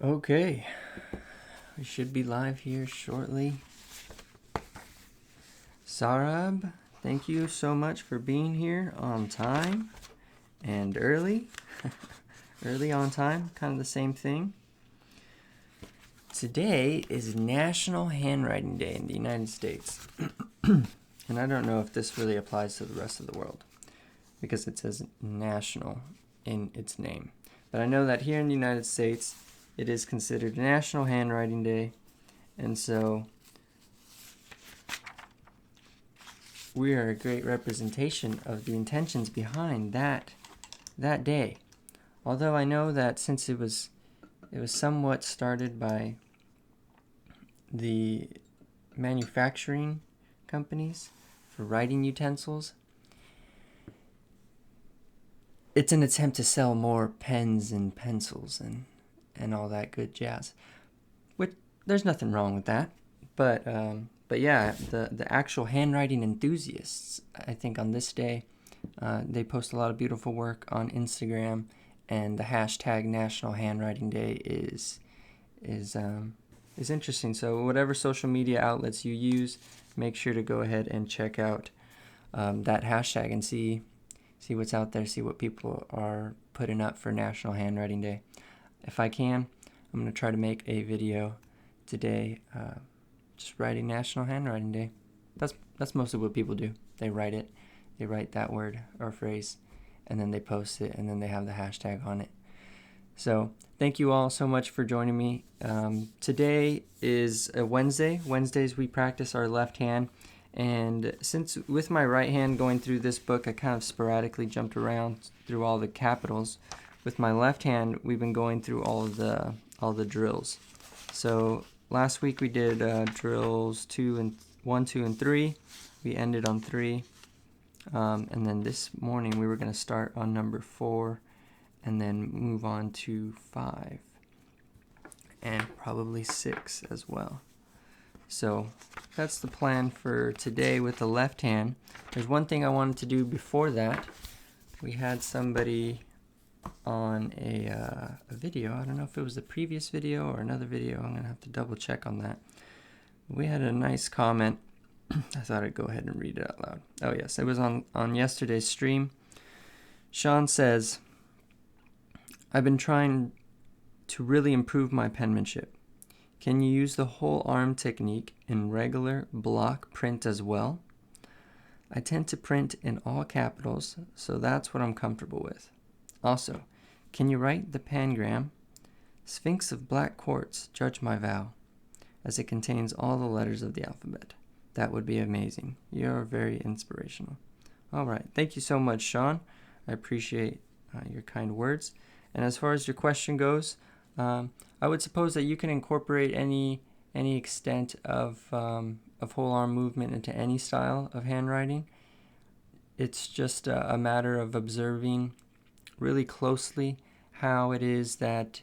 Okay, we should be live here shortly. Sarab, thank you so much for being here on time and early. Early on time, kind of the same thing. Today is National Handwriting Day in the United States. And I don't know if this really applies to the rest of the world because it says national in its name. But I know that here in the United States, it is considered National Handwriting Day, and so we are a great representation of the intentions behind that day. Although I know that since it was somewhat started by the manufacturing companies for writing utensils, it's an attempt to sell more pens and pencils and all that good jazz. Which there's nothing wrong with that, but yeah, the actual handwriting enthusiasts, I think on this day, they post a lot of beautiful work on Instagram, and the hashtag National Handwriting Day is interesting. So whatever social media outlets you use, make sure to go ahead and check out that hashtag and see what's out there, see what people are putting up for National Handwriting Day. If I can, I'm going to try to make a video today just writing National Handwriting Day. That's mostly what people do. They write that word or phrase, and then they post it, and then they have the hashtag on it. So thank you all so much for joining me. Today is a Wednesday. Wednesdays we practice our left hand. And since with my right hand going through this book, I kind of sporadically jumped around through all the capitals. With my left hand, we've been going through all the drills. So last week we did drills 1, 2, and 3. We ended on 3. And then this morning we were going to start on number 4 and then move on to 5 and probably 6 as well. So that's the plan for today with the left hand. There's one thing I wanted to do before that. We had somebody on a video. I don't know if it was the previous video or another video. I'm going to have to double check on that. We had a nice comment. I thought I'd go ahead and read it out loud. Oh yes, it was on yesterday's stream. Sean says, I've been trying to really improve my penmanship. Can you use the whole arm technique in regular block print as well? I tend to print in all capitals, so that's what I'm comfortable with. Also, can you write the pangram, Sphinx of Black Quartz, judge my vow, as it contains all the letters of the alphabet? That would be amazing. You're very inspirational. All right. Thank you so much, Sean. I appreciate your kind words. And as far as your question goes, I would suppose that you can incorporate any extent of whole arm movement into any style of handwriting. It's just a matter of observing really closely how it is that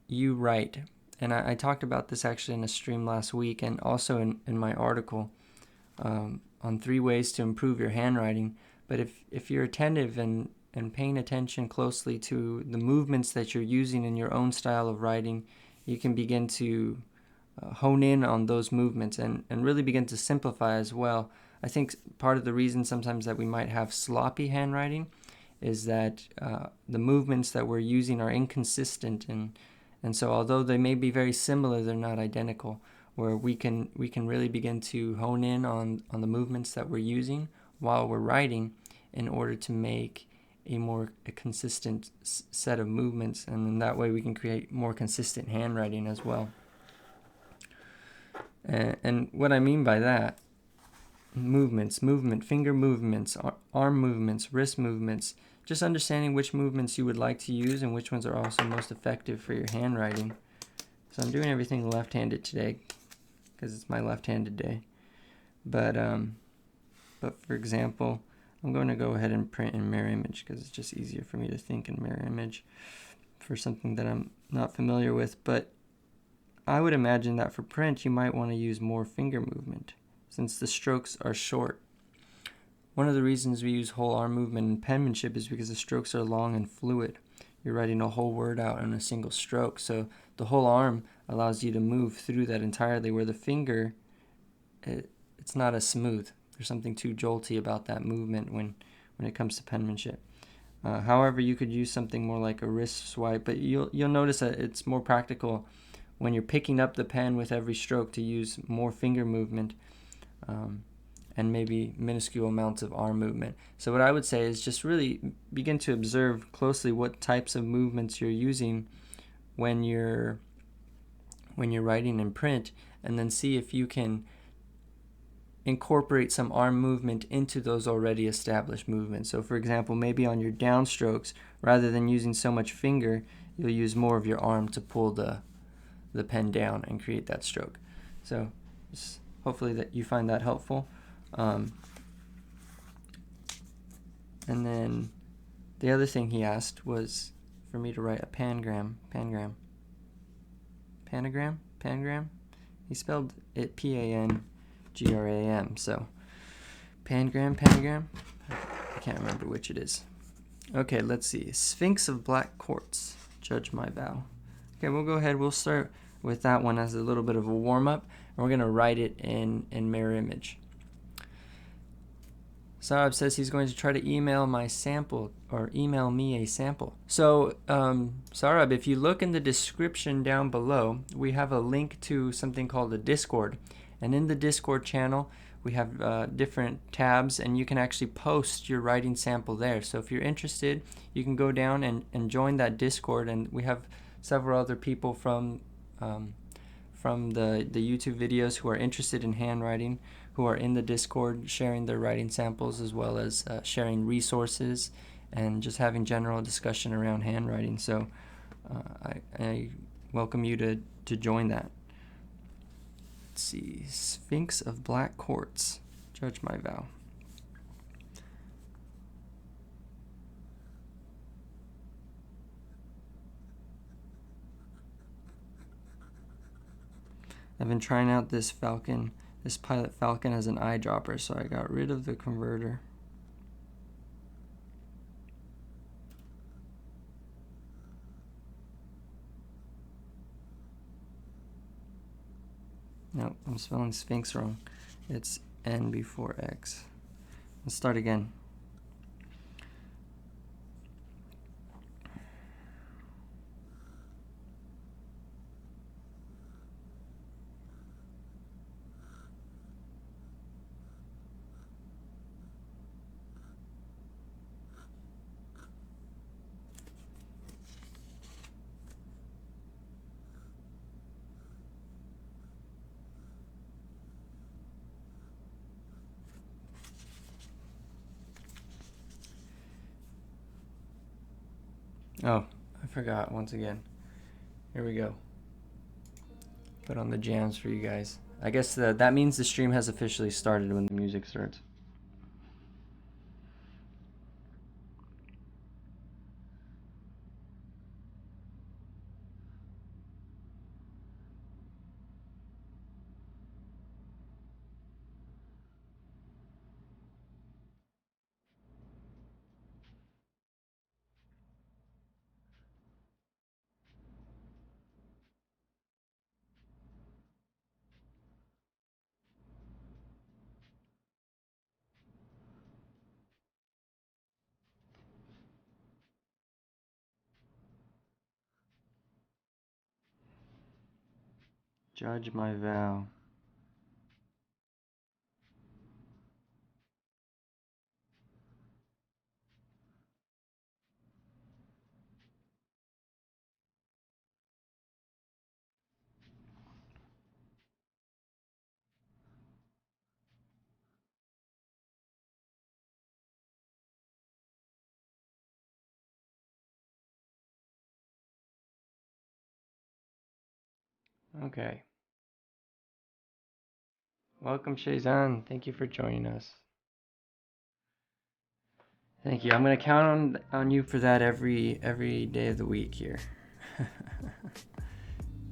you write. And I talked about this actually in a stream last week, and also in my article on 3 ways to improve your handwriting. But if you're attentive and paying attention closely to the movements that you're using in your own style of writing, you can begin to hone in on those movements and really begin to simplify as well. I think part of the reason sometimes that we might have sloppy handwriting is that the movements that we're using are inconsistent, and so although they may be very similar, they're not identical, where we can really begin to hone in on the movements that we're using while we're writing in order to make a consistent set of movements, and in that way we can create more consistent handwriting as well. And what I mean by that, finger movements, arm movements, wrist movements, just understanding which movements you would like to use and which ones are also most effective for your handwriting. So I'm doing everything left-handed today because it's my left-handed day. But for example, I'm going to go ahead and print in mirror image because it's just easier for me to think in mirror image for something that I'm not familiar with. But I would imagine that for print, you might want to use more finger movement since the strokes are short. One of the reasons we use whole arm movement in penmanship is because the strokes are long and fluid. you're writing a whole word out in a single stroke. So the whole arm allows you to move through that entirely, where the finger, it's not as smooth. There's something too jolty about that movement when it comes to penmanship. However, you could use something more like a wrist swipe, but you'll notice that it's more practical when you're picking up the pen with every stroke to use more finger movement and maybe minuscule amounts of arm movement. So what I would say is just really begin to observe closely what types of movements you're using when you're writing in print, and then see if you can incorporate some arm movement into those already established movements. So for example, maybe on your downstrokes, rather than using so much finger, you'll use more of your arm to pull the pen down and create that stroke. So hopefully that you find that helpful. And then the other thing he asked was for me to write a panagram. He spelled it P-A-N-G-R-A-M. So panagram. I can't remember which it is. Okay, let's see. Sphinx of black quartz. Judge my vow. Okay, we'll go ahead. We'll start with that one as a little bit of a warm-up, and we're going to write it in mirror image. Sarab says he's going to try to email my sample, or email me a sample. So Sarab, if you look in the description down below, we have a link to something called a Discord. And in the Discord channel, we have different tabs, and you can actually post your writing sample there. So if you're interested, you can go down and join that Discord, and we have several other people from the YouTube videos who are interested in handwriting, who are in the Discord sharing their writing samples, as well as sharing resources and just having general discussion around handwriting. So I welcome you to join that. Let's see, Sphinx of black quartz, judge my vow. I've been trying out this Falcon, this Pilot Falcon as an eyedropper, so I got rid of the converter. No, I'm spelling Sphinx wrong. It's N before X. Let's start again. Oh, I forgot once again. Here we go. Put on the jams for you guys. I guess that means the stream has officially started when the music starts. Judge my vow. Okay. Welcome, Shazan. Thank you for joining us. Thank you. I'm gonna count on you for that every day of the week here.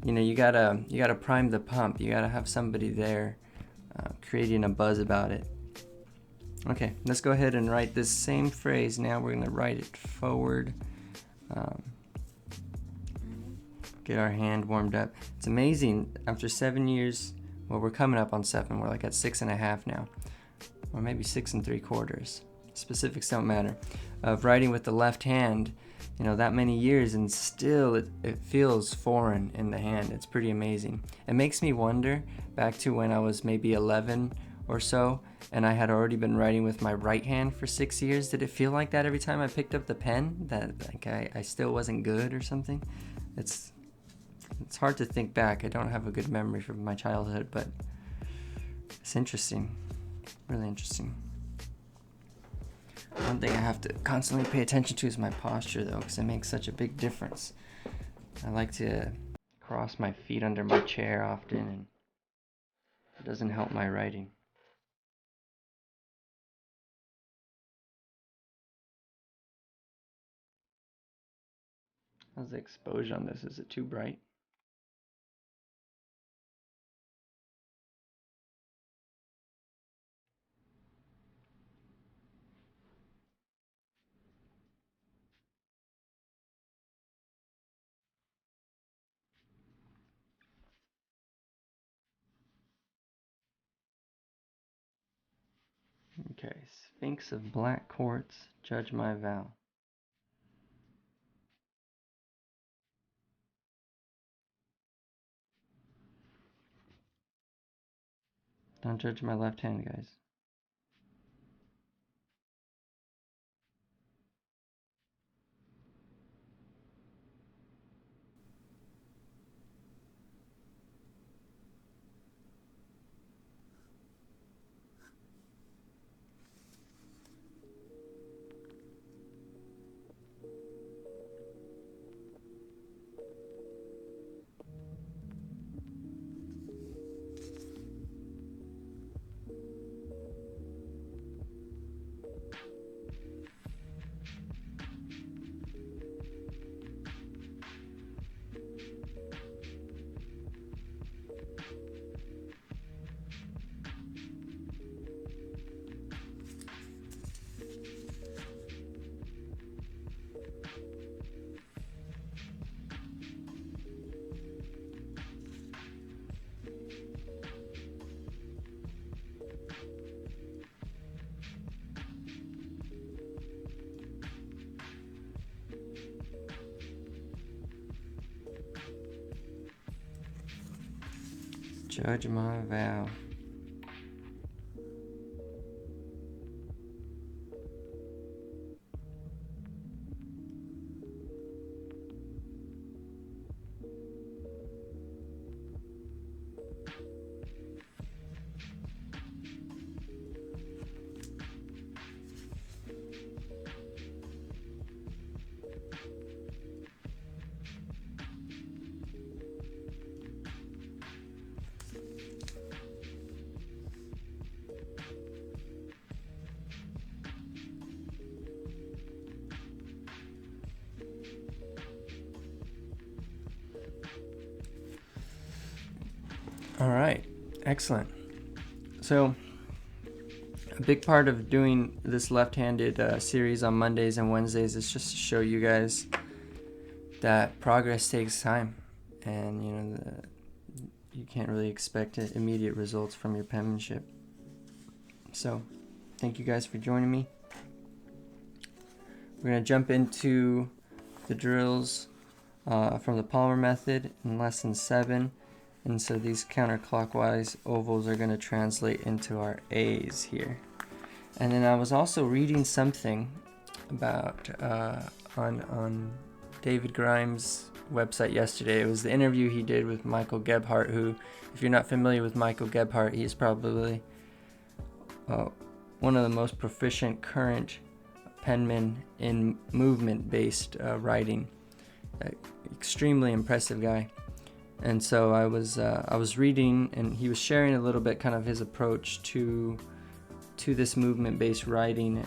You know, you gotta prime the pump. You gotta have somebody there creating a buzz about it. Okay, let's go ahead and write this same phrase. Now we're gonna write it forward. get our hand warmed up. It's amazing. After 7 years, well, we're coming up on 7. We're like at 6.5 now, or maybe 6 3/4. Specifics don't matter. Of writing with the left hand, that many years, and still it feels foreign in the hand. It's pretty amazing. It makes me wonder back to when I was maybe 11 or so, and I had already been writing with my right hand for 6 years. Did it feel like that every time I picked up the pen? That like I still wasn't good or something? It's hard to think back. I don't have a good memory from my childhood, but it's interesting. Really interesting. One thing I have to constantly pay attention to is my posture, though, because it makes such a big difference. I like to cross my feet under my chair often, and it doesn't help my writing. How's the exposure on this? Is it too bright? Okay, Sphinx of Black Quartz, judge my vow. Don't judge my left hand, guys. Judge my vow. All right, excellent. So a big part of doing this left-handed series on Mondays and Wednesdays is just to show you guys that progress takes time, and you can't really expect immediate results from your penmanship. So thank you guys for joining me. We're going to jump into the drills from the Palmer method in lesson 7. And so these counterclockwise ovals are going to translate into our A's here. And then I was also reading something about on David Grimes' website yesterday. It was the interview he did with Michael Gebhardt, who, if you're not familiar with Michael Gebhardt, he's probably one of the most proficient current penmen in movement-based writing. Extremely impressive guy. And so I was reading, and he was sharing a little bit kind of his approach to this movement-based writing,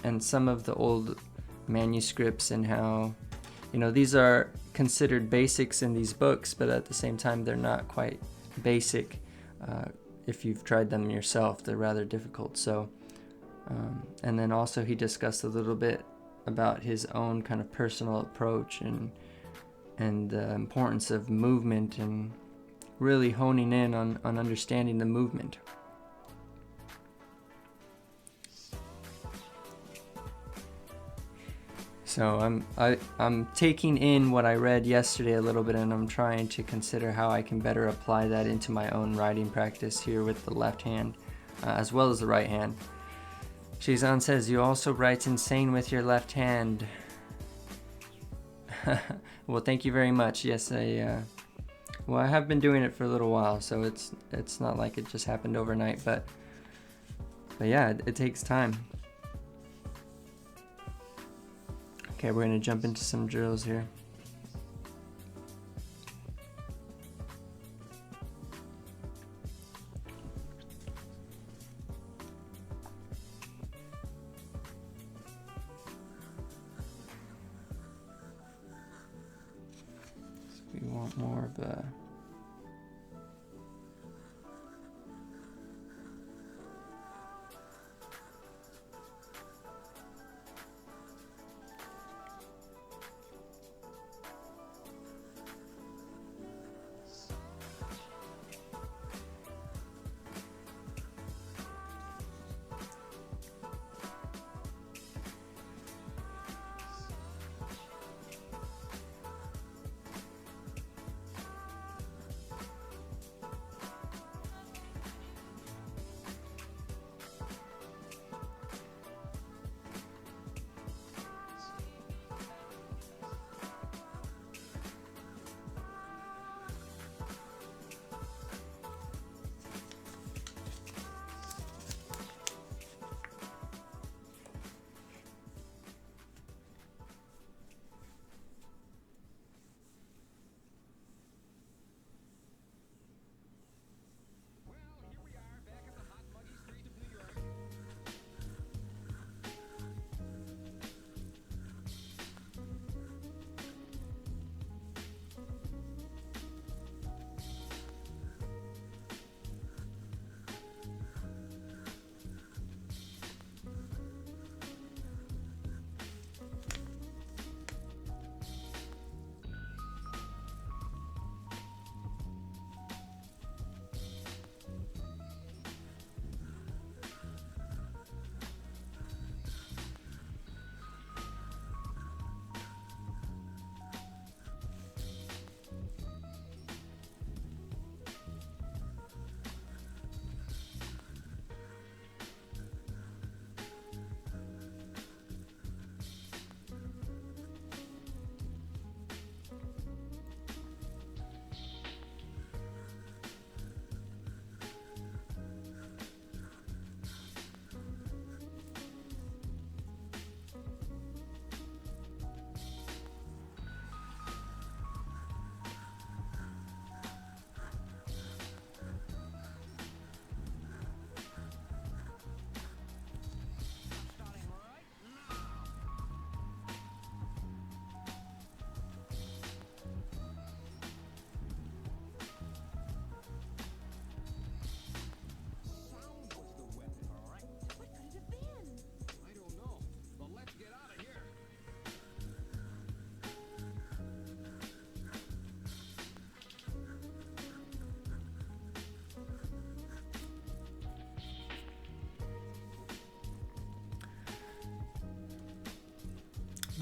and some of the old manuscripts, and how these are considered basics in these books, but at the same time they're not quite basic. If you've tried them yourself, they're rather difficult. So and then also he discussed a little bit about his own kind of personal approach, and and the importance of movement and really honing in on understanding the movement. So I'm taking in what I read yesterday a little bit, and I'm trying to consider how I can better apply that into my own writing practice here with the left hand, as well as the right hand. Shizan says, you also write insane with your left hand. Well, thank you very much. Yes, I have been doing it for a little while, so it's not like it just happened overnight, but yeah, it takes time. Okay, we're gonna jump into some drills here. So we want more of a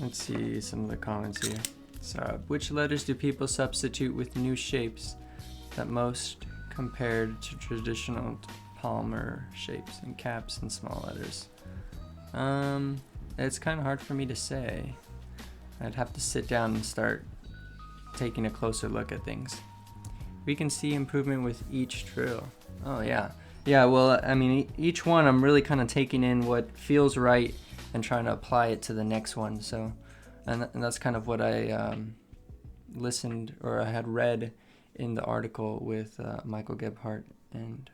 let's see some of the comments here. So, which letters do people substitute with new shapes that most compared to traditional Palmer shapes and caps and small letters? It's kind of hard for me to say. I'd have to sit down and start taking a closer look at things. We can see improvement with each drill. Oh yeah. Yeah, well, I mean, each one I'm really kind of taking in what feels right and trying to apply it to the next one. So, and that's kind of what I listened or I had read in the article with Michael Gebhardt and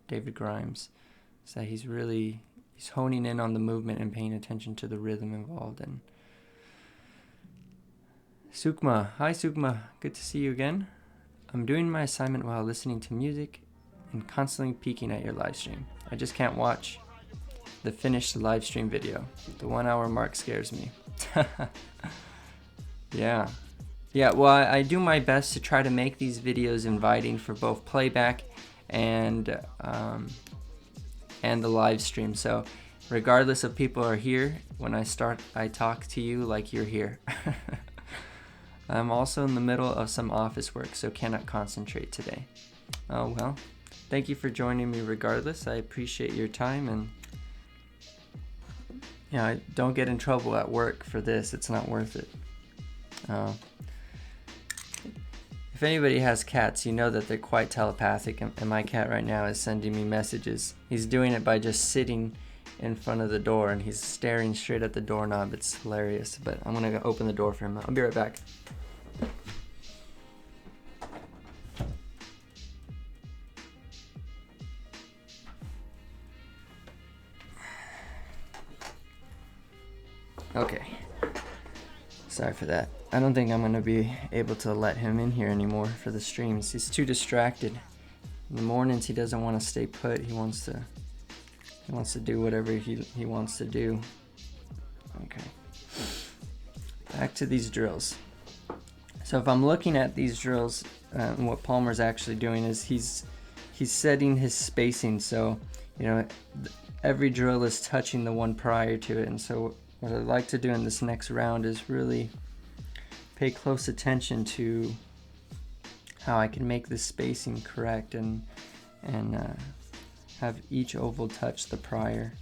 David Grimes. So he's honing in on the movement and paying attention to the rhythm involved. And Sukma, hi Sukma, good to see you again. I'm doing my assignment while listening to music and constantly peeking at your live stream. I just can't watch the finished live stream video. The 1 hour mark scares me. Yeah. Yeah, well, I do my best to try to make these videos inviting for both playback and the live stream. So regardless of people are here, when I start, I talk to you like you're here. I'm also in the middle of some office work, so cannot concentrate today. Oh well, thank you for joining me regardless. I appreciate your time, and yeah, don't get in trouble at work for this. It's not worth it. If anybody has cats, you know that they're quite telepathic, and my cat right now is sending me messages. He's doing it by just sitting in front of the door, and he's staring straight at the doorknob. It's hilarious, but I'm gonna go open the door for him. I'll be right back. Okay. Sorry for that. I don't think I'm going to be able to let him in here anymore for the streams. He's too distracted. In the mornings he doesn't want to stay put. He wants to do whatever he wants to do. Okay. Back to these drills. So if I'm looking at these drills, and what Palmer's actually doing is he's setting his spacing, so every drill is touching the one prior to it. And so what I'd like to do in this next round is really pay close attention to how I can make this spacing correct and have each oval touch the prior.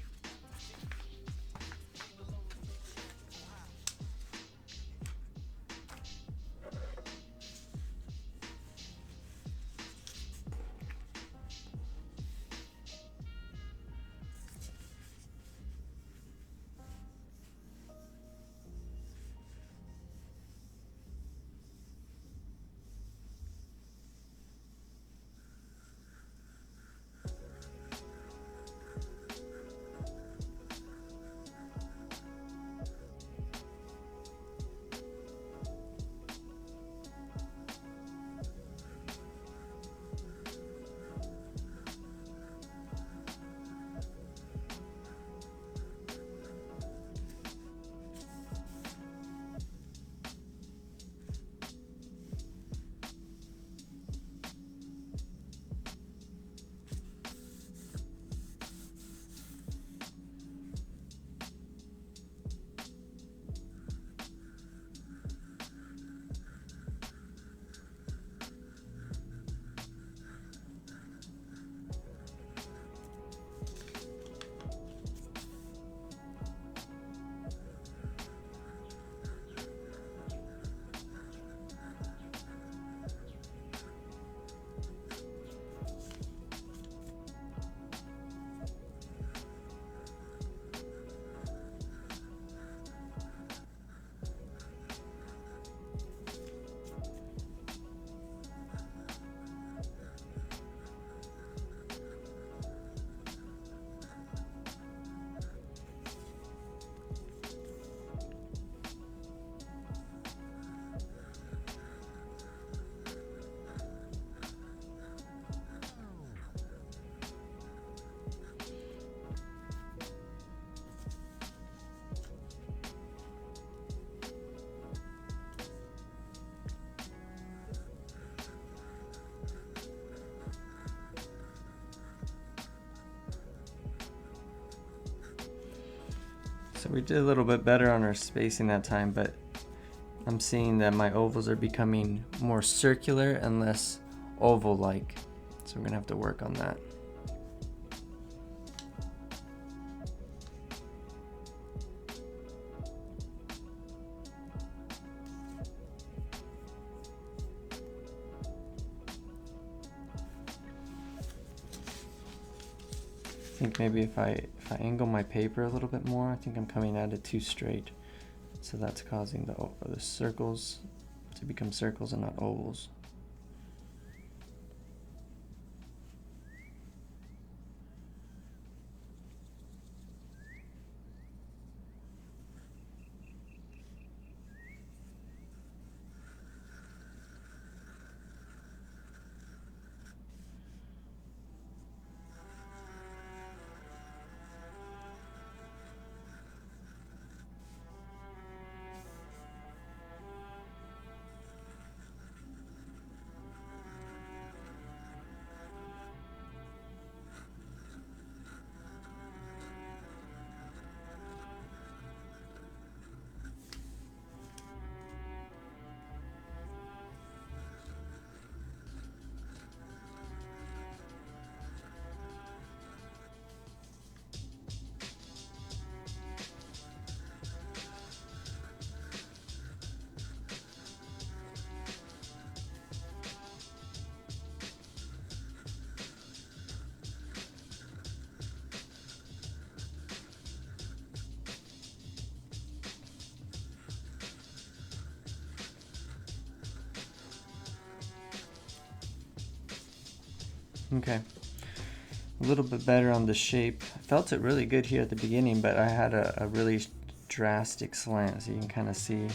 So we did a little bit better on our spacing that time, but I'm seeing that my ovals are becoming more circular and less oval-like. So we're gonna have to work on that. I think maybe if I angle my paper a little bit more, I think I'm coming at it too straight. So that's causing the circles to become circles and not ovals. Okay. A little bit better on the shape. I felt it really good here at the beginning, but I had a really drastic slant, so you can kind of see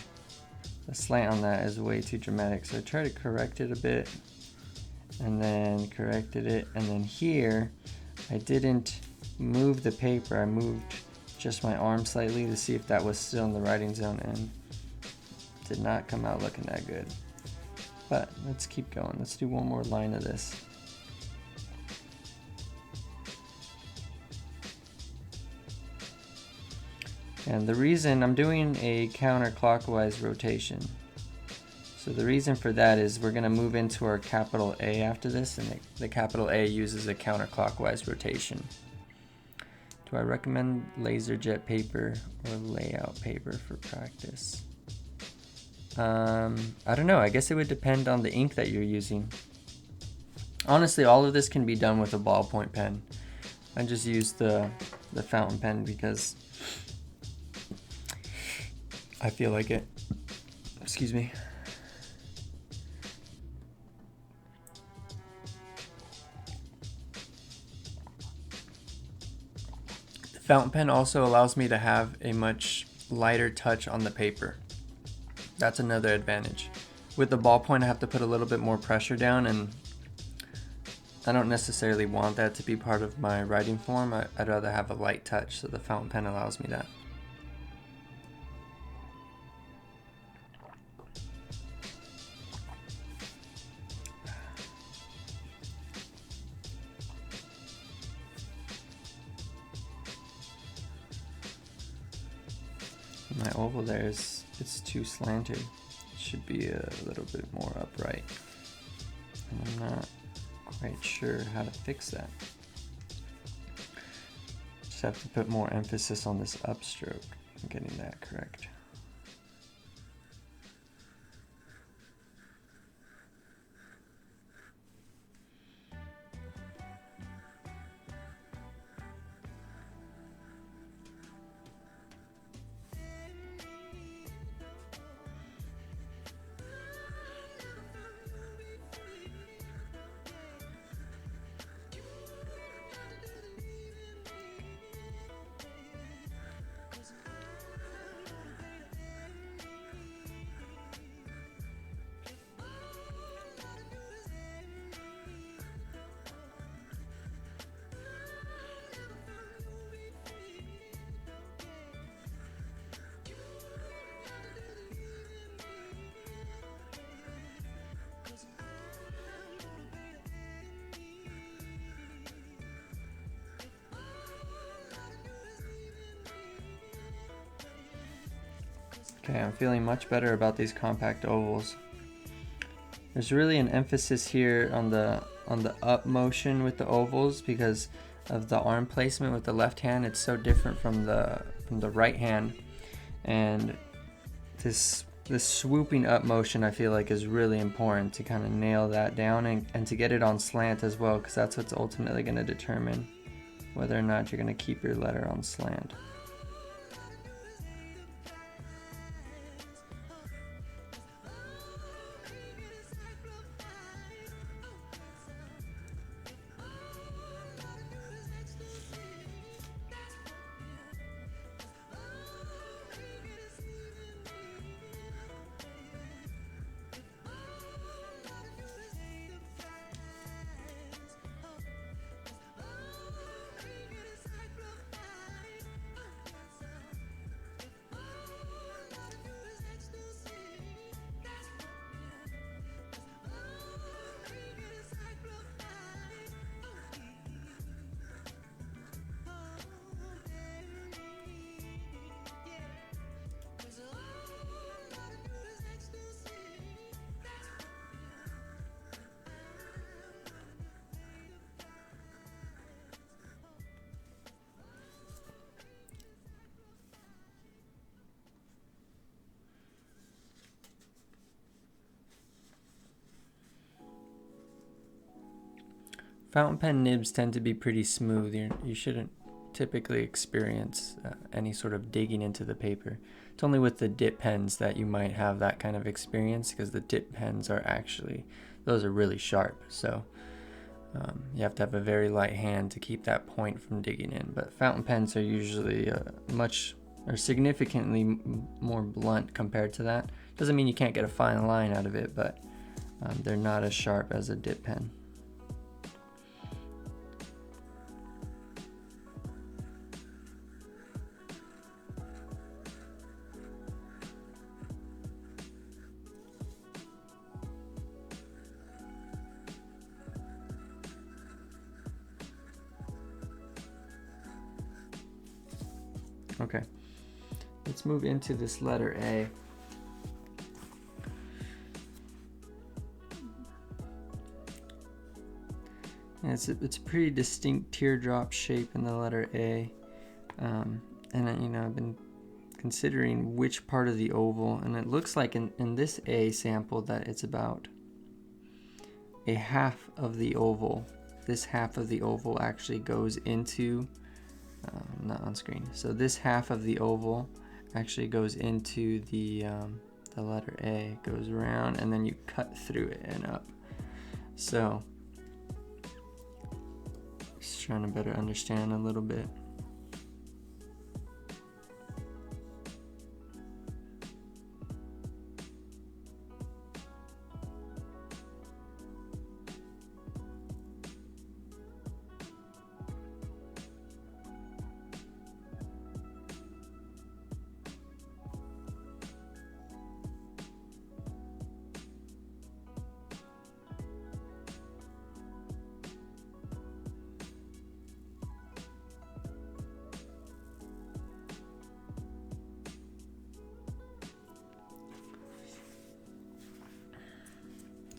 the slant on that is way too dramatic. So I tried to correct it a bit, and then corrected it, and then here I didn't move the paper. I moved just my arm slightly to see if that was still in the writing zone, and did not come out looking that good. But let's keep going. Let's do one more line of this. And the reason I'm doing a counterclockwise rotation. So the reason for that is we're going to move into our capital A after this, and the capital A uses a counterclockwise rotation. Do I recommend LaserJet paper or layout paper for practice? I don't know. I guess it would depend on the ink that you're using. Honestly, all of this can be done with a ballpoint pen. I just use the fountain pen because I feel like it. Excuse me. The fountain pen also allows me to have a much lighter touch on the paper. That's another advantage. With the ballpoint, I have to put a little bit more pressure down, and I don't necessarily want that to be part of my writing form. I'd rather have a light touch, so the fountain pen allows me that. My oval there it's too slanted. It should be a little bit more upright. And I'm not quite sure how to fix that. Just have to put more emphasis on this upstroke and getting that correct. Okay, I'm feeling much better about these compact ovals. There's really an emphasis here on the up motion with the ovals because of the arm placement with the left hand. It's so different from the right hand, and this swooping up motion I feel like is really important to kind of nail that down and to get it on slant as well, because that's what's ultimately going to determine whether or not you're going to keep your letter on slant. Fountain pen nibs tend to be pretty smooth. You shouldn't typically experience any sort of digging into the paper. It's only with the dip pens that you might have that kind of experience, because the dip pens are those are really sharp. So You have to have a very light hand to keep that point from digging in. But fountain pens are usually significantly more blunt compared to that. Doesn't mean you can't get a fine line out of it, but they're not as sharp as a dip pen. Okay, let's move into this letter A. And it's a pretty distinct teardrop shape in the letter A. And I've been considering which part of the oval, and it looks like in this A sample that it's about a half of the oval. This half of the oval actually goes into not on screen. So this half of the oval actually goes into the letter A, goes around, and then you cut through it and up. So just trying to better understand a little bit.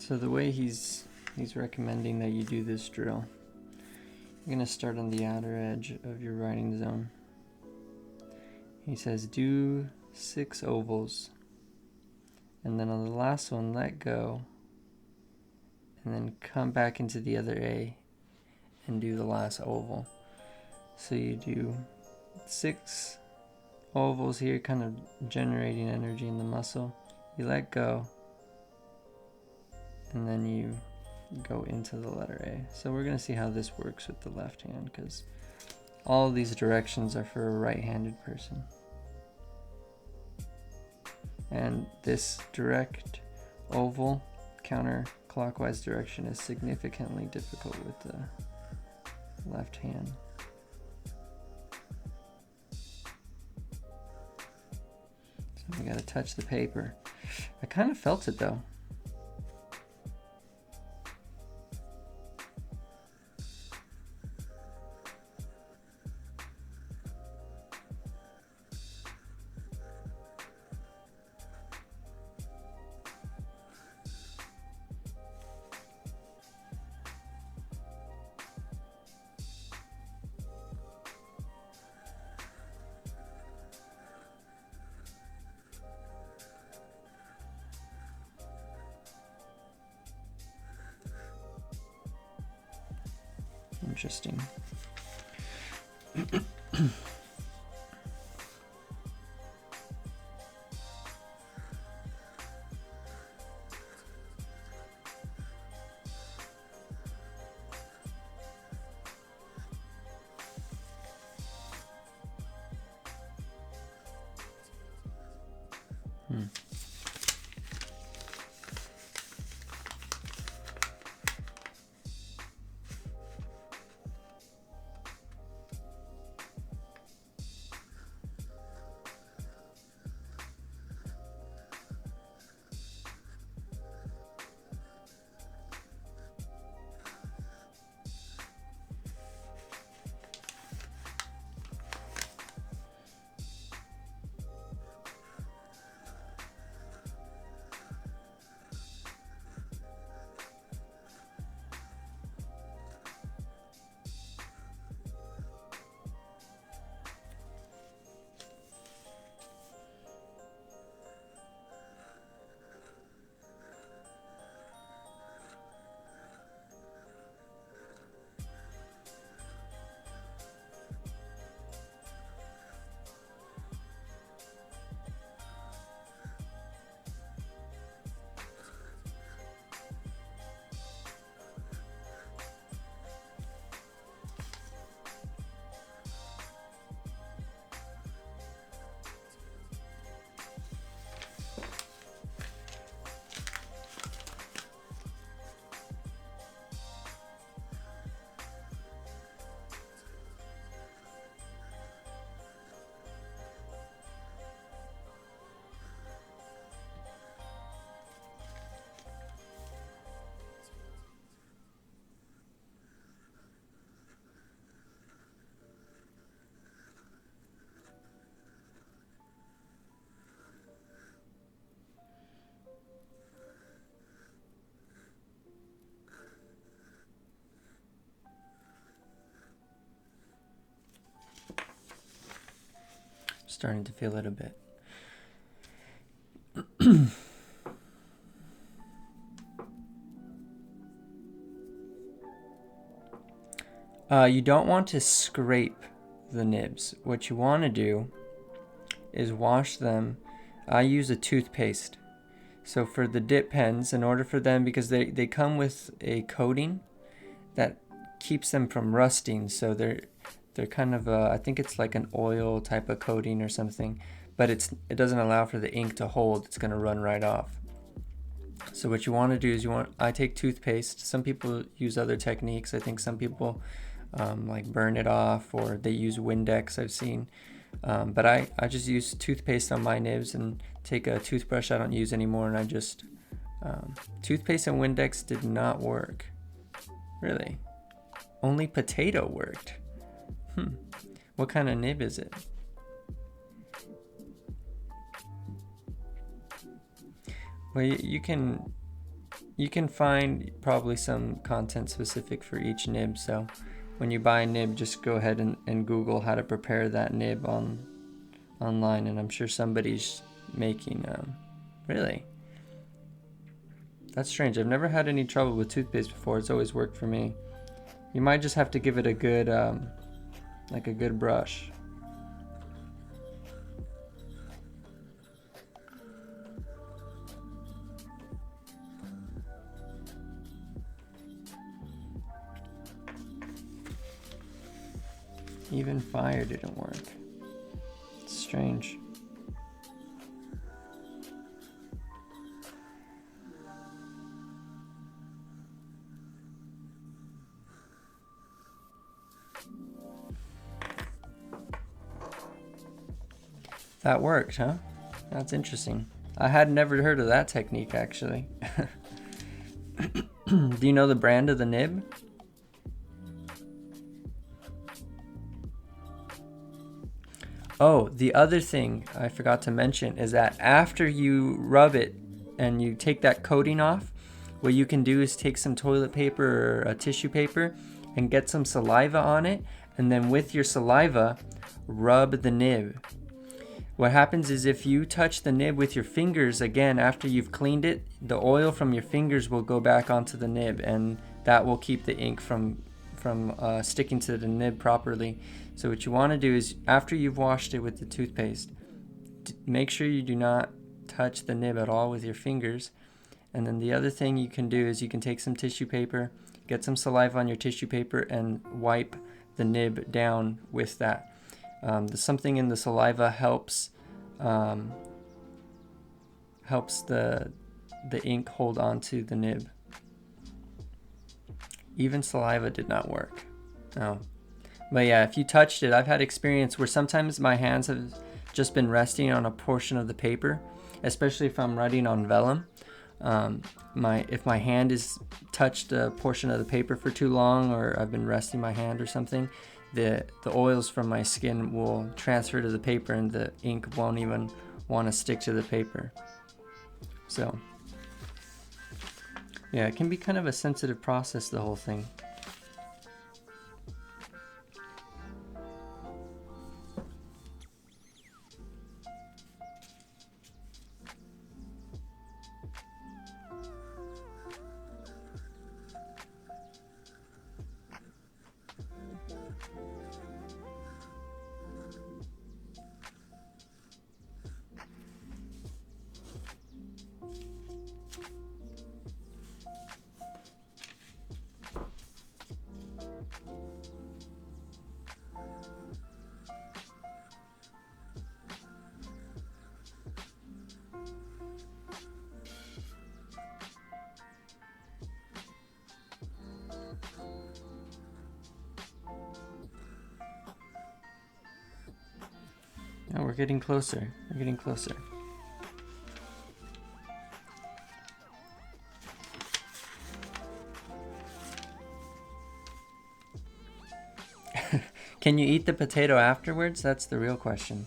So the way he's recommending that you do this drill, you're going to start on the outer edge of your writing zone. He says do 6 ovals, and then on the last one let go, and then come back into the other A and do the last oval. So you do 6 ovals here, kind of generating energy in the muscle. You let go, and then you go into the letter A. So we're going to see how this works with the left hand, because all of these directions are for a right-handed person. And this direct oval counterclockwise direction is significantly difficult with the left hand. So we got to touch the paper. I kind of felt it though. Interesting. Starting to feel it a bit. You don't want to scrape the nibs. What you want to do is wash them. I use a toothpaste. So for the dip pens, in order for them, because they come with a coating that keeps them from rusting, so they're kind of I think it's like an oil type of coating or something, but it doesn't allow for the ink to hold. It's going to run right off. So what you want to do is I take toothpaste. Some people use other techniques. I think some people like burn it off, or they use Windex, I've seen. But I just use toothpaste on my nibs and take a toothbrush I don't use anymore, and I just toothpaste and Windex did not work. Really? Only potato worked. What kind of nib is it? Well, you can find probably some content specific for each nib, so when you buy a nib, just go ahead and Google how to prepare that nib online, and I'm sure somebody's making really. That's strange. I've never had any trouble with toothpaste before. It's always worked for me. You might just have to give it a good like a good brush. Even fire didn't work. It's strange. That worked, huh? That's interesting. I had never heard of that technique, actually. Do you know the brand of the nib? Oh, the other thing I forgot to mention is that after you rub it and you take that coating off, what you can do is take some toilet paper or a tissue paper and get some saliva on it, and then with your saliva, rub the nib. What happens is if you touch the nib with your fingers again after you've cleaned it, the oil from your fingers will go back onto the nib, and that will keep the ink from sticking to the nib properly. So what you want to do is, after you've washed it with the toothpaste, make sure you do not touch the nib at all with your fingers. And then the other thing you can do is you can take some tissue paper, get some saliva on your tissue paper, and wipe the nib down with that. Something in the saliva helps the ink hold on to the nib. Even saliva did not work. No. But yeah, if you touched it, I've had experience where sometimes my hands have just been resting on a portion of the paper, especially if I'm writing on vellum. If my hand is touched a portion of the paper for too long, or I've been resting my hand or something, the oils from my skin will transfer to the paper, and the ink won't even want to stick to the paper. So yeah, it can be kind of a sensitive process, the whole thing. Now we're getting closer. We're getting closer. Can you eat the potato afterwards? That's the real question.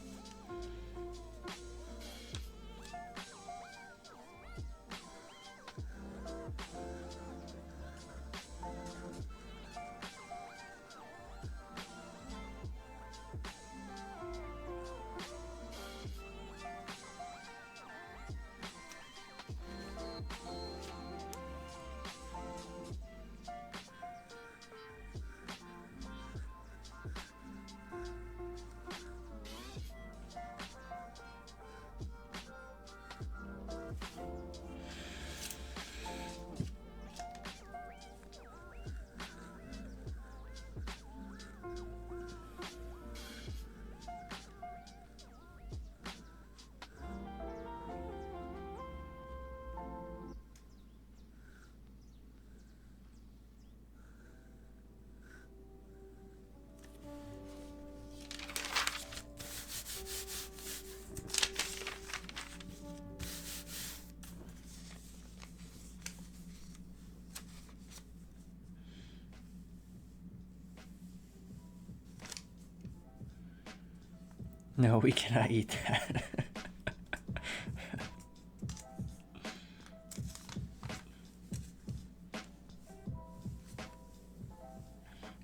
No, we cannot eat that.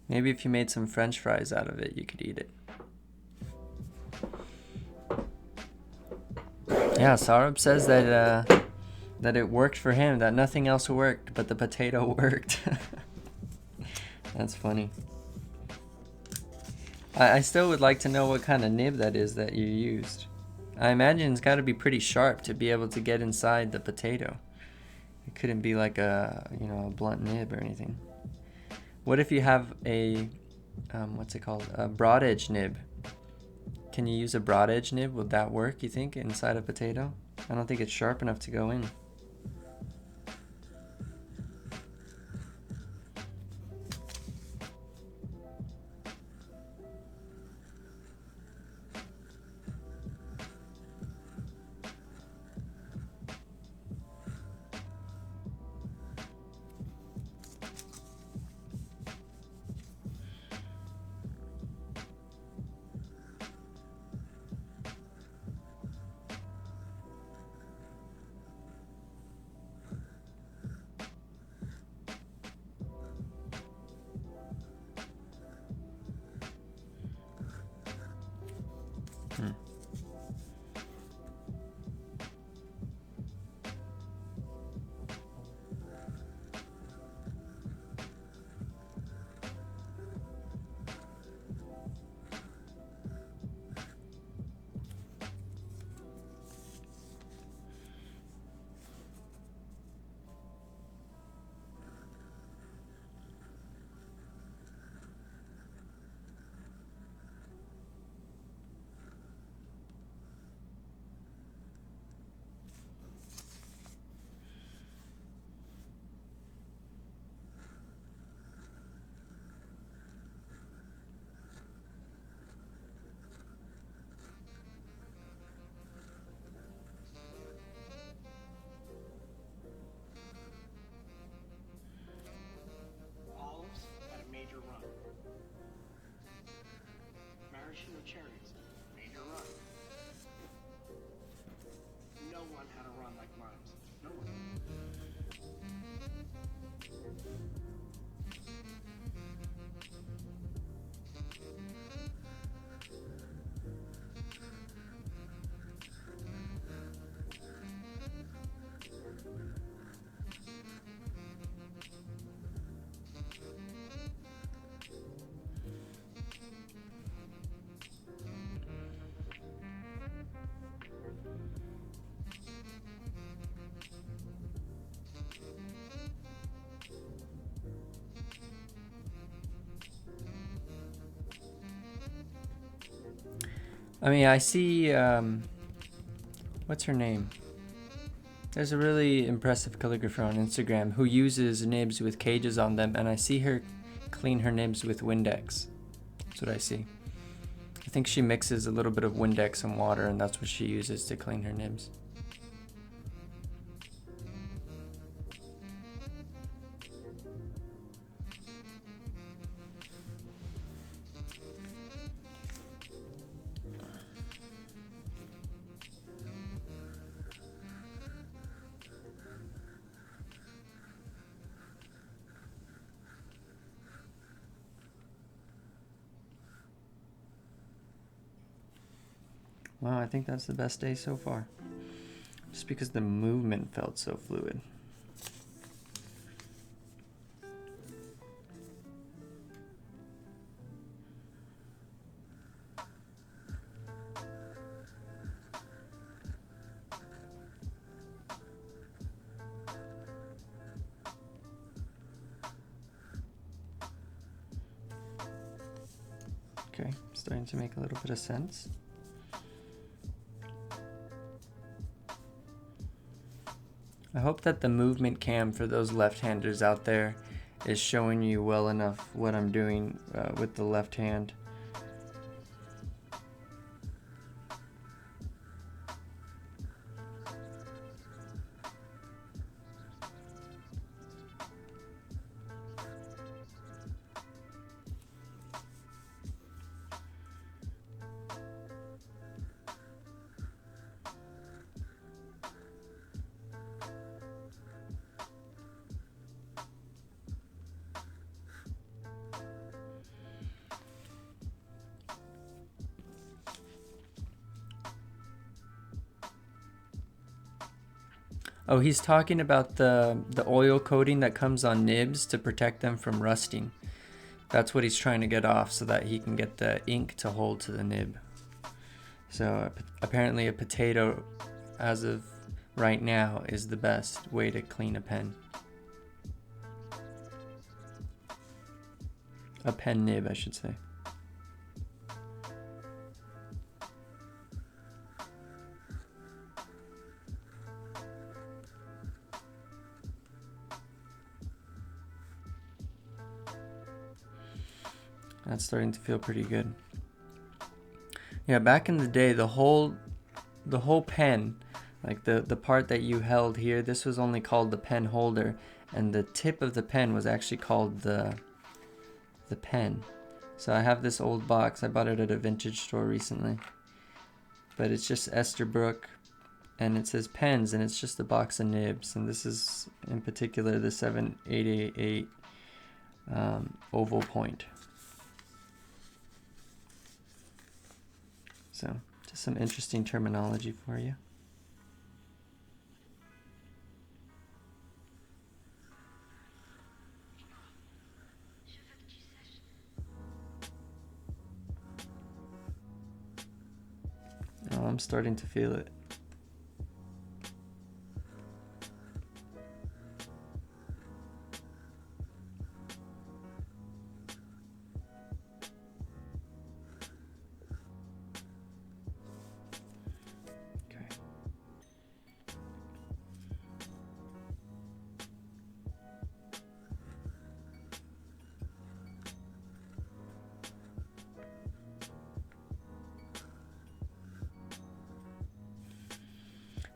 Maybe if you made some French fries out of it, you could eat it. Yeah, Saurabh says that that it worked for him, that nothing else worked, but the potato worked. That's funny. I still would like to know what kind of nib that is that you used. I imagine it's got to be pretty sharp to be able to get inside the potato. It couldn't be like a, you know, a blunt nib or anything. What if you have a, what's it called? A broad edge nib. Can you use a broad edge nib? Would that work, you think, inside a potato? I don't think it's sharp enough to go in. Cherries, major run. No one had a run like mine's. No one. I mean, I see, what's her name? There's a really impressive calligrapher on Instagram who uses nibs with cages on them, and I see her clean her nibs with Windex. That's what I see. I think she mixes a little bit of Windex and water, and that's what she uses to clean her nibs. Wow, I think that's the best day so far. Just because the movement felt so fluid. Okay, starting to make a little bit of sense. I hope that the movement cam for those left-handers out there is showing you well enough what I'm doing with the left hand. Oh, he's talking about the oil coating that comes on nibs to protect them from rusting. That's what he's trying to get off so that he can get the ink to hold to the nib. So apparently a potato, as of right now, is the best way to clean a pen. A pen nib, I should say. That's starting to feel pretty good. Yeah, back in the day, the whole pen, like the part that you held here, this was only called the pen holder, and the tip of the pen was actually called the pen. So I have this old box. I bought it at a vintage store recently, but it's just Esterbrook, and it says pens, and it's just a box of nibs. And this is in particular the 7888 oval point. So just some interesting terminology for you. Oh, I'm starting to feel it.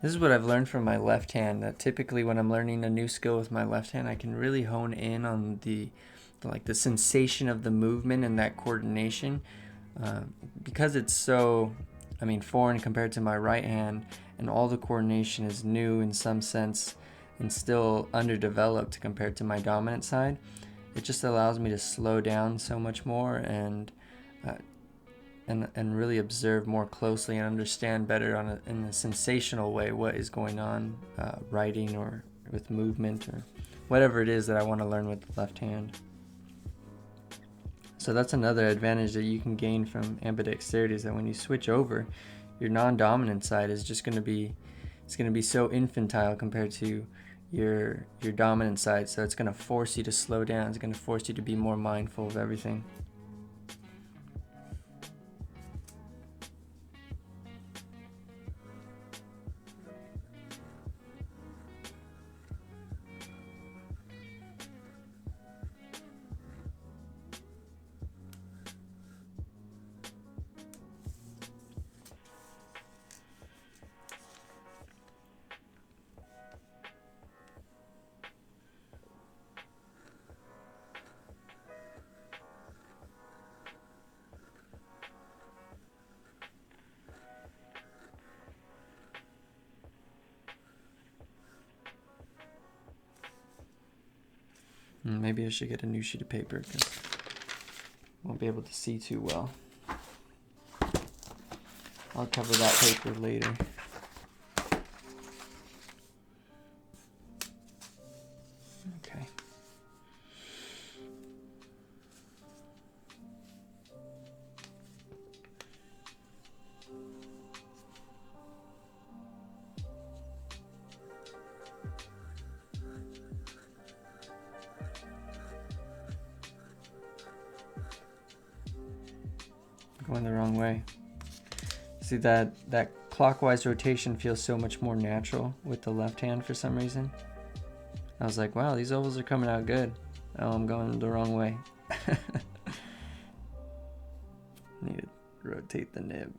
This is what I've learned from my left hand, that typically when I'm learning a new skill with my left hand, I can really hone in on the sensation of the movement and that coordination. Because it's so, foreign compared to my right hand, and all the coordination is new in some sense and still underdeveloped compared to my dominant side, it just allows me to slow down so much more and really observe more closely and understand better in a sensational way what is going on writing or with movement or whatever it is that I want to learn with the left hand. So that's another advantage that you can gain from ambidexterity, is that when you switch over, your non-dominant side is just going to be so infantile compared to your dominant side. So it's going to force you to slow down. It's going to force you to be more mindful of everything. Maybe I should get a new sheet of paper because I won't be able to see too well. I'll cover that paper later. Okay. Going the wrong way. See, that clockwise rotation feels so much more natural with the left hand for some reason. I was like, wow, these ovals are coming out good. Oh, I'm going the wrong way. Need to rotate the nib.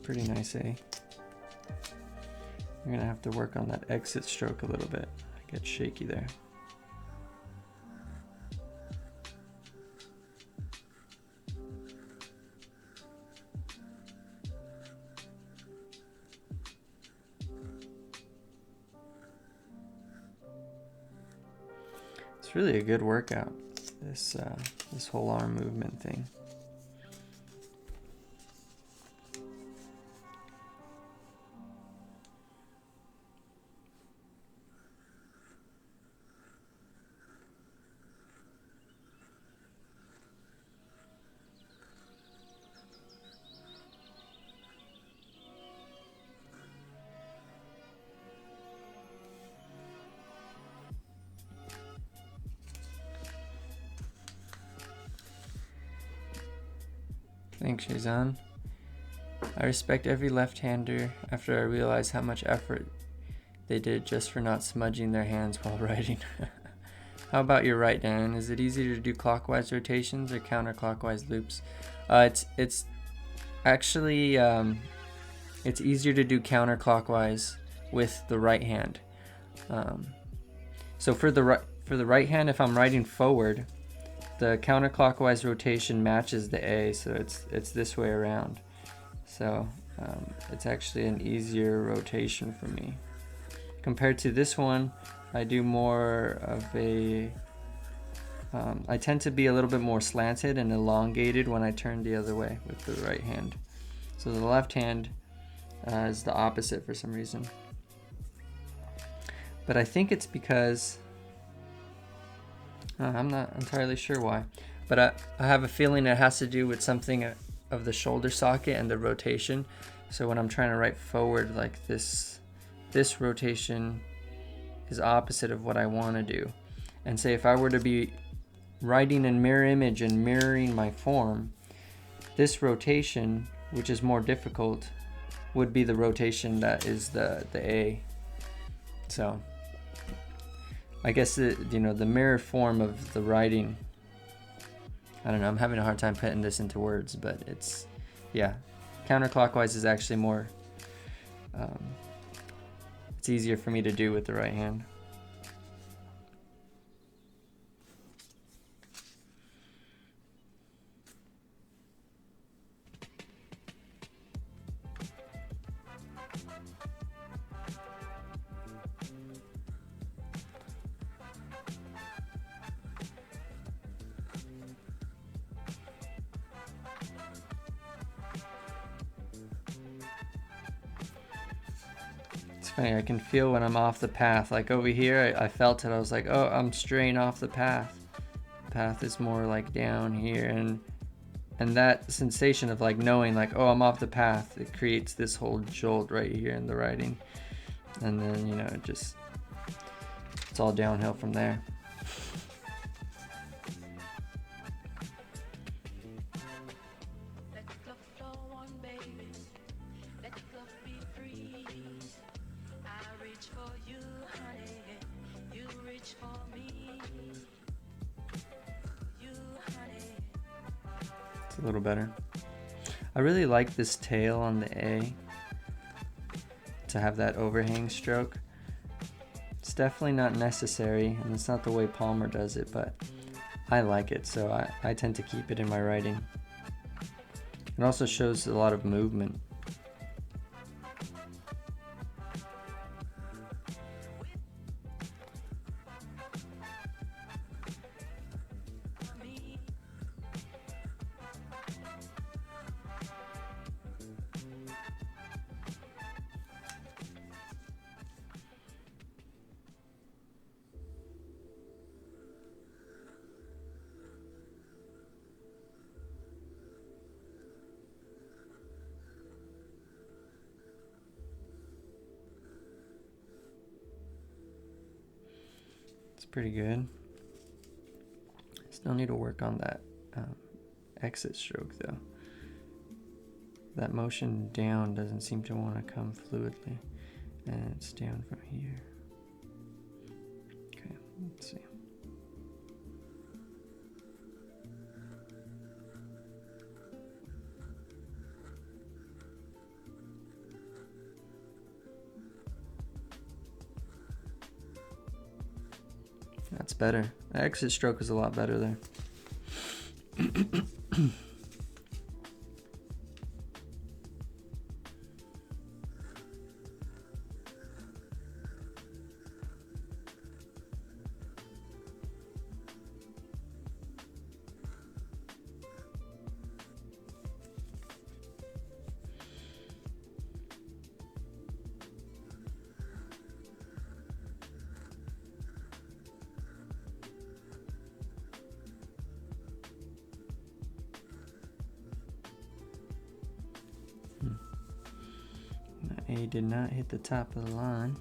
pretty nice, eh? I'm gonna have to work on that exit stroke a little bit. I get shaky there. It's really a good workout, this whole arm movement thing. Thanks, Shazan. I respect every left-hander after I realize how much effort they did just for not smudging their hands while writing. How about your right, Dan? Is it easier to do clockwise rotations or counterclockwise loops? It's actually it's easier to do counterclockwise with the right hand. So for the right hand, if I'm writing forward, the counterclockwise rotation matches the A, so it's this way around. So it's actually an easier rotation for me. Compared to this one, I do more of a, I tend to be a little bit more slanted and elongated when I turn the other way with the right hand. So the left hand is the opposite for some reason. But I think it's because, I'm not entirely sure why, but I have a feeling it has to do with something of the shoulder socket and the rotation. So when I'm trying to write forward like this rotation is opposite of what I want to do. And say if I were to be writing in mirror image and mirroring my form, this rotation, which is more difficult, would be the rotation that is the A. So I guess the mirror form of the writing, I don't know, I'm having a hard time putting this into words, but it's, yeah, counterclockwise is actually more, it's easier for me to do with the right hand. It's funny, I can feel when I'm off the path. Like over here, I felt it. I was like, oh, I'm straying off the path. The path is more like down here, and that sensation of like knowing like, oh, I'm off the path, it creates this whole jolt right here in the writing. And then, it's all downhill from there. It's a little better. I really like this tail on the A to have that overhang stroke. It's definitely not necessary, and it's not the way Palmer does it, but I like it, so I tend to keep it in my writing. It also shows a lot of movement. Pretty good. Still need to work on that exit stroke though. That motion down doesn't seem to want to come fluidly, and it's down from here. Okay, let's see. That's better. The exit stroke is a lot better there. A did not hit the top of the line.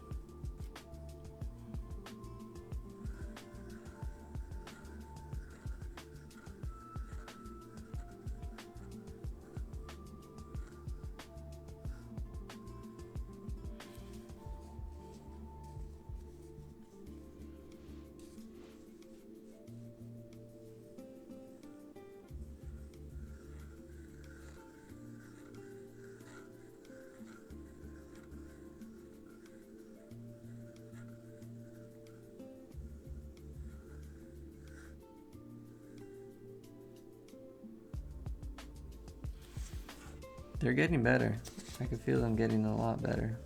They're getting better. I can feel them getting a lot better.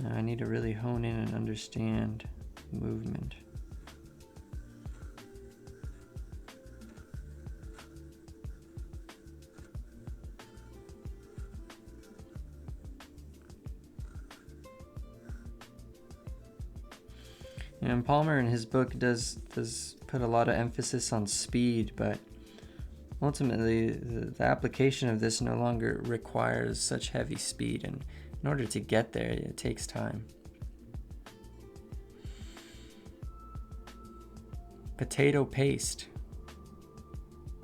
Now I need to really hone in and understand movement. And Palmer in his book does put a lot of emphasis on speed, but ultimately the application of this no longer requires such heavy speed, and in order to get there it takes time. Potato paste.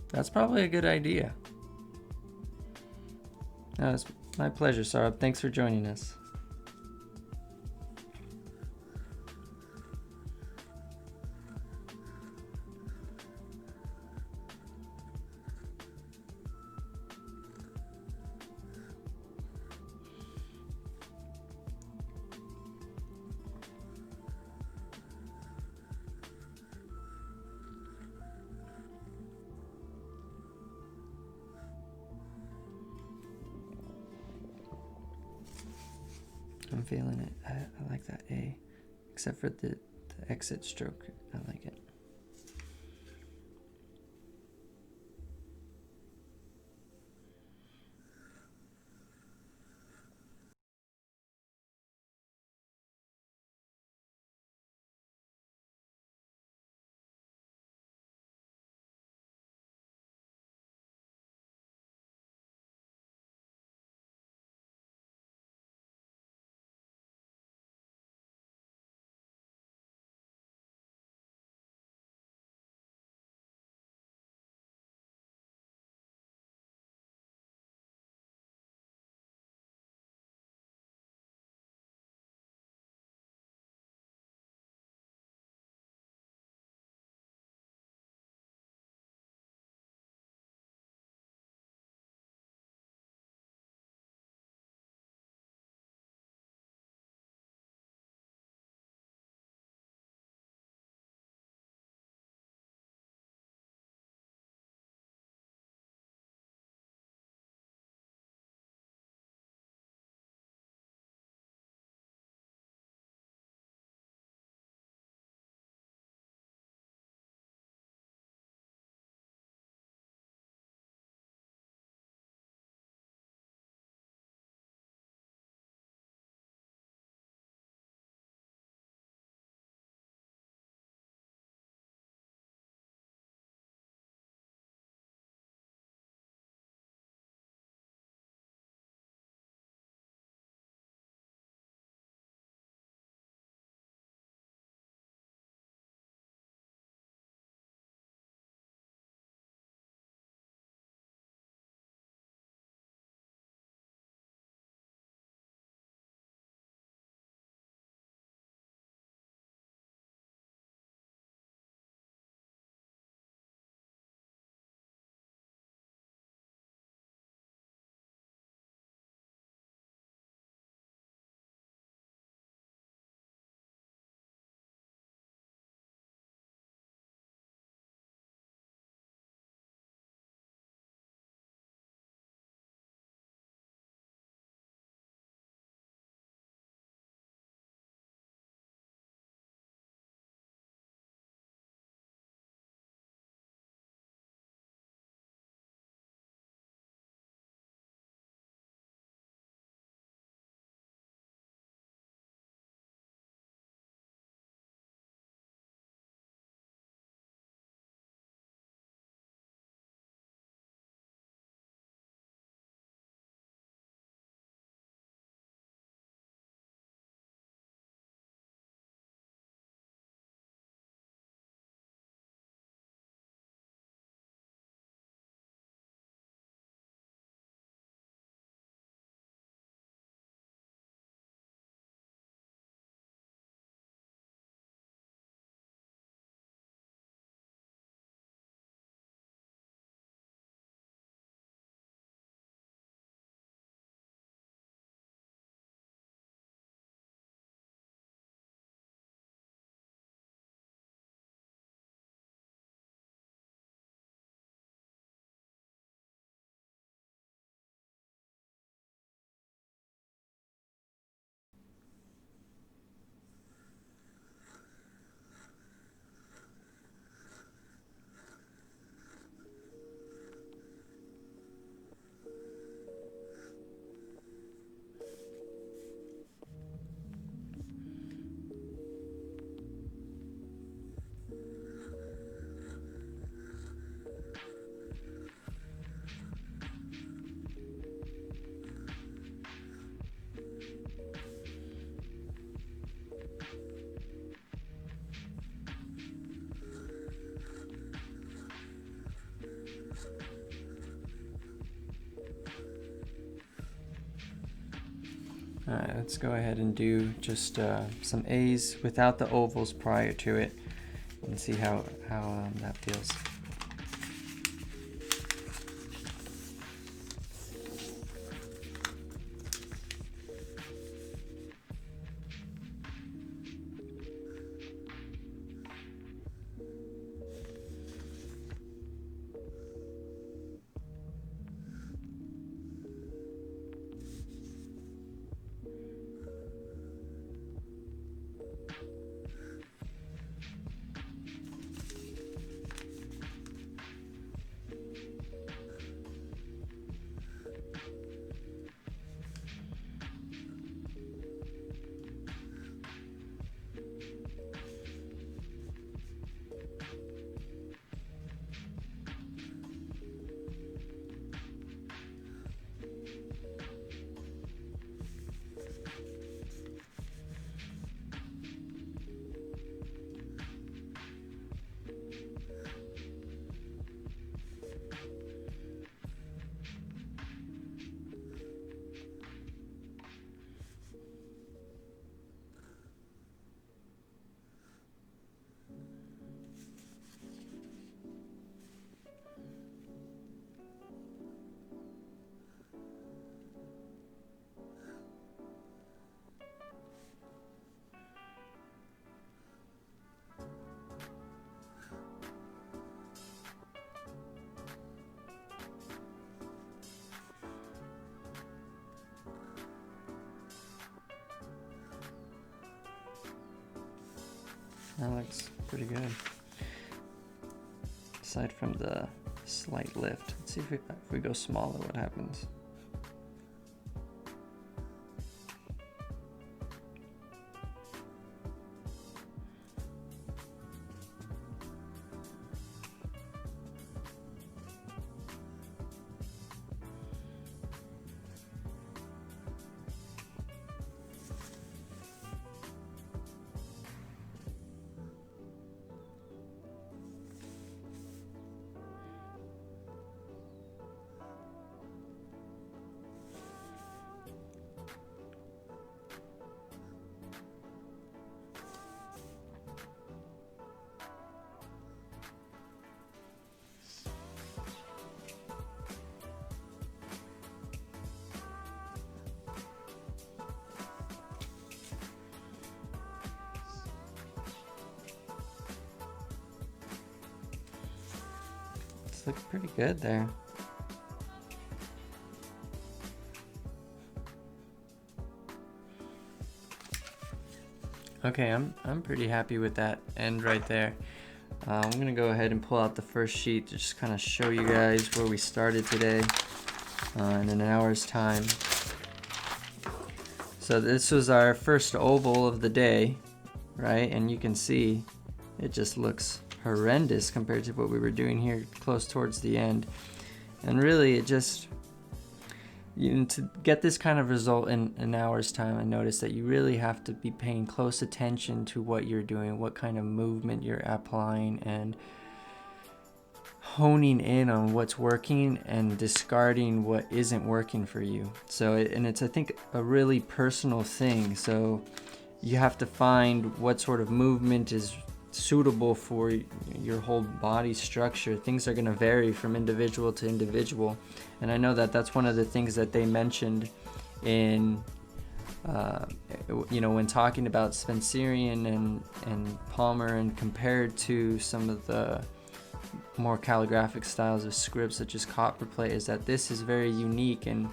That's probably a good idea. No, it's my pleasure, Saurabh. Thanks for joining us. I'm feeling it. I like that A, except for the exit stroke. I like it. Alright, let's go ahead and do just some A's without the ovals prior to it and see how that feels. That looks pretty good. Aside from the slight lift. Let's see if we go smaller, what happens. Looks pretty good there. Okay, I'm pretty happy with that end right there. I'm gonna go ahead and pull out the first sheet to just kind of show you guys where we started today in an hour's time. So this was our first oval of the day, right? And you can see it just looks horrendous compared to what we were doing here close towards the end. And really it just, to get this kind of result in an hour's time, I noticed that you really have to be paying close attention to what you're doing, what kind of movement you're applying, and honing in on what's working and discarding what isn't working for you. So it's I think a really personal thing. So you have to find what sort of movement is suitable for your whole body structure. Things are going to vary from individual to individual, and I know that that's one of the things that they mentioned in when talking about Spencerian and Palmer, and compared to some of the more calligraphic styles of script such as copperplate, is that this is very unique and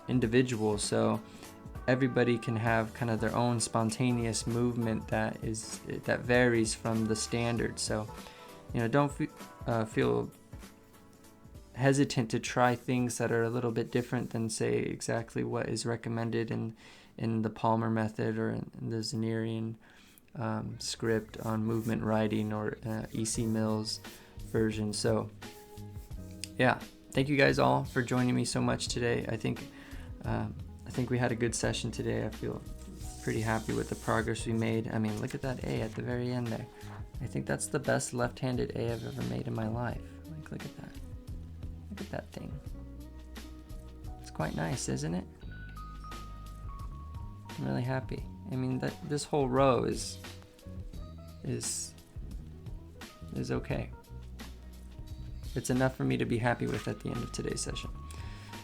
individual. So everybody can have kind of their own spontaneous movement that varies from the standard. So, don't feel hesitant to try things that are a little bit different than, say, exactly what is recommended in the Palmer method or in the Zanerian script on movement writing, or E.C. Mills version. So, yeah, thank you guys all for joining me so much today. I think we had a good session today. I feel pretty happy with the progress we made. I mean, look at that A at the very end there. I think that's the best left-handed A I've ever made in my life. Like, look at that. Look at that thing. It's quite nice, isn't it? I'm really happy. I mean, this whole row is okay. It's enough for me to be happy with at the end of today's session.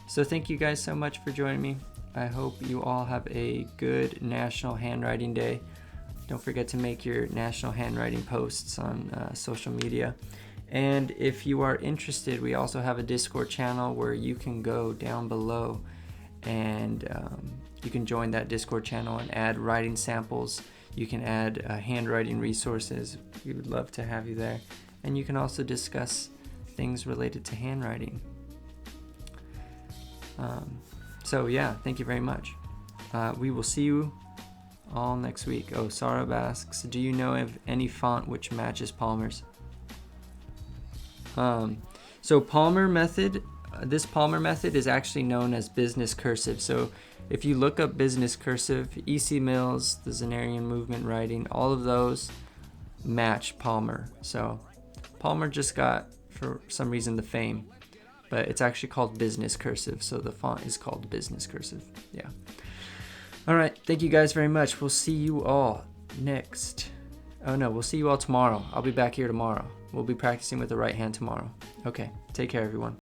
So thank you guys so much for joining me. I hope you all have a good National Handwriting Day. Don't forget to make your National Handwriting posts on social media. And if you are interested, we also have a Discord channel where you can go down below and you can join that Discord channel and add writing samples. You can add handwriting resources. We would love to have you there. And you can also discuss things related to handwriting. So yeah, thank you very much. We will see you all next week. Oh, Sarab asks, do you know of any font which matches Palmer's? So Palmer method, this Palmer method is actually known as Business Cursive. So if you look up Business Cursive, E.C. Mills, the Zenarian movement writing, all of those match Palmer. So Palmer just got, for some reason, the fame, but it's actually called Business Cursive. So the font is called Business Cursive. Yeah. All right. Thank you guys very much. We'll see you all next. Oh no, we'll see you all tomorrow. I'll be back here tomorrow. We'll be practicing with the right hand tomorrow. Okay. Take care, everyone.